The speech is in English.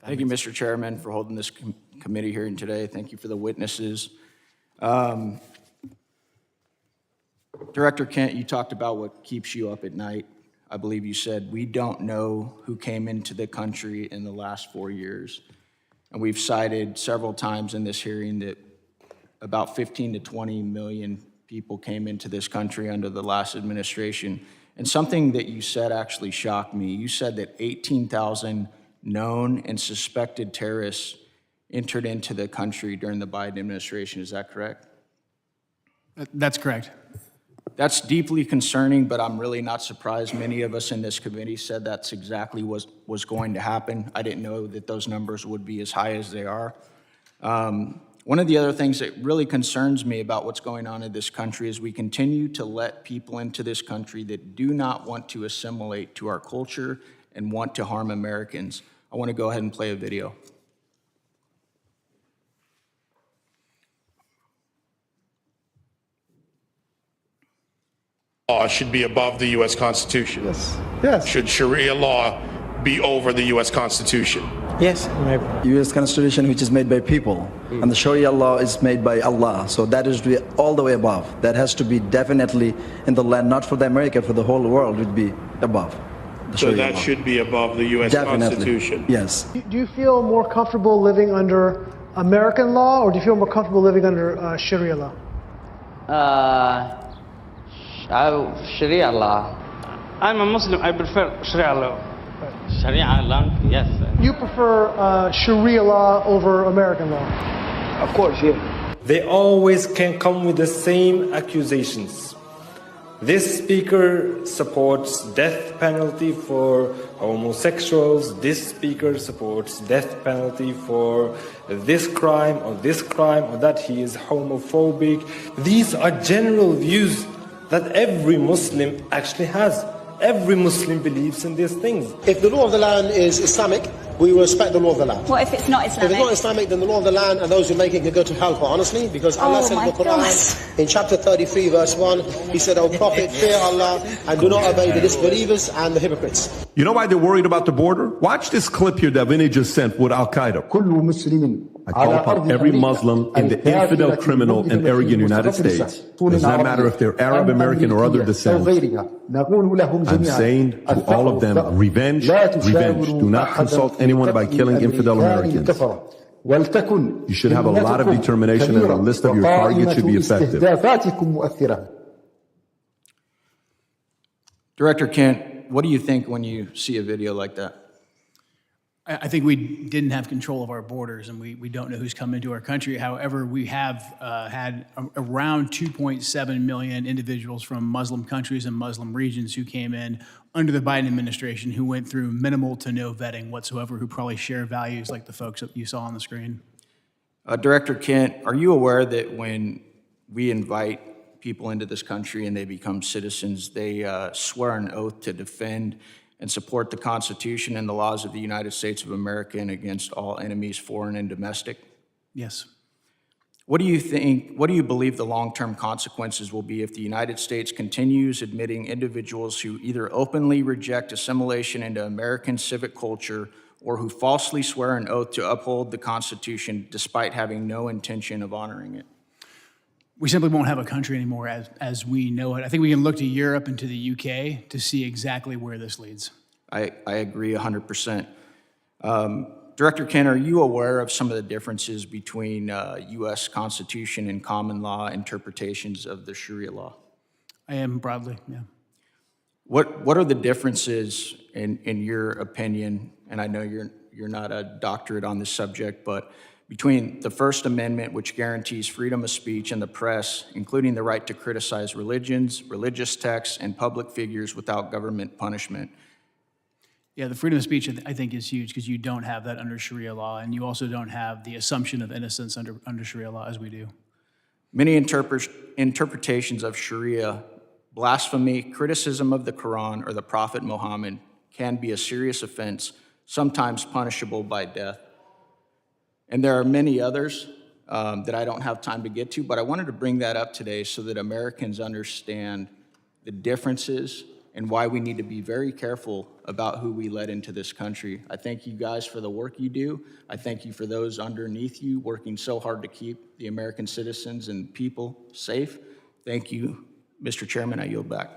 Thank you, Mr. Chairman, for holding this committee hearing today. Thank you for the witnesses. Director Kent, you talked about what keeps you up at night. I believe you said, we don't know who came into the country in the last 4 years. And we've cited several times in this hearing that about 15 to 20 million people came into this country under the last administration. And something that you said actually shocked me. You said that 18,000 known and suspected terrorists entered into the country during the Biden administration. Is that correct? That's correct. That's deeply concerning, but I'm really not surprised. Many of us in this committee said that's exactly what was going to happen. I didn't know that those numbers would be as high as they are. One of the other things that really concerns me about what's going on in this country is we continue to let people into this country that do not want to assimilate to our culture and want to harm Americans. I want to go ahead and play a video. Law should be above the U.S. Constitution. Yes. Yes. Should Sharia law be over the U.S. Constitution? Yes. U.S. Constitution, which is made by people, and the Sharia law is made by Allah. So that is all the way above. That has to be definitely in the land, not for the America, for the whole world, would be above. So that law should be above the U.S. Constitution. Yes. Do you feel more comfortable living under American law, or do you feel more comfortable living under Sharia law? Sharia law. I'm a Muslim. I prefer Sharia law. Sharia law, yes. You prefer Sharia law over American law? Of course, yeah. They always can come with the same accusations. This speaker supports death penalty for homosexuals. This speaker supports death penalty for this crime or that he is homophobic. These are general views that every Muslim actually has. Every Muslim believes in these things. If the law of the land is Islamic, we will respect the law of the land. What if it's not Islamic? If it's not Islamic, then the law of the land and those who make it can go to hell, quite honestly, because Allah said in the Quran, in chapter 33, verse 1, He said, O Prophet, fear Allah and do not obey the disbelievers and the hypocrites. You know why they're worried about the border? Watch this clip here that Vinny just sent with Al-Qaeda. I call upon every Muslim in the infidel, criminal, and arrogant United States. It does not matter if they're Arab, American, or other descent. I'm saying to all of them, revenge, revenge. Do not consult anyone by killing infidel Americans. You should have a lot of determination, and a list of your targets should be effective. Director Kent, what do you think when you see a video like that? I think we didn't have control of our borders, and we don't know who's come into our country. However, we have had around 2.7 million individuals from Muslim countries and Muslim regions who came in under the Biden administration, who went through minimal to no vetting whatsoever, who probably share values like the folks that you saw on the screen. Director Kent, are you aware that when we invite people into this country and they become citizens, they swear an oath to defend and support the Constitution and the laws of the United States of America and against all enemies, foreign and domestic? Yes. What do you believe the long-term consequences will be if the United States continues admitting individuals who either openly reject assimilation into American civic culture or who falsely swear an oath to uphold the Constitution despite having no intention of honoring it? We simply won't have a country anymore as we know it. I think we can look to Europe and to the UK to see exactly where this leads. I agree 100%. Director Kent, are you aware of some of the differences between U.S. Constitution and common law interpretations of the Sharia law? I am broadly, yeah. What are the differences in your opinion, and I know you're not a doctorate on this subject, but between the First Amendment, which guarantees freedom of speech and the press, including the right to criticize religions, religious texts, and public figures without government punishment? Yeah, the freedom of speech, I think, is huge because you don't have that under Sharia law, and you also don't have the assumption of innocence under Sharia law as we do. Many interpretations of Sharia, blasphemy, criticism of the Quran or the Prophet Muhammad can be a serious offense, sometimes punishable by death. And there are many others that I don't have time to get to, but I wanted to bring that up today so that Americans understand the differences and why we need to be very careful about who we let into this country. I thank you guys for the work you do. I thank you for those underneath you working so hard to keep the American citizens and people safe. Thank you, Mr. Chairman. I yield back.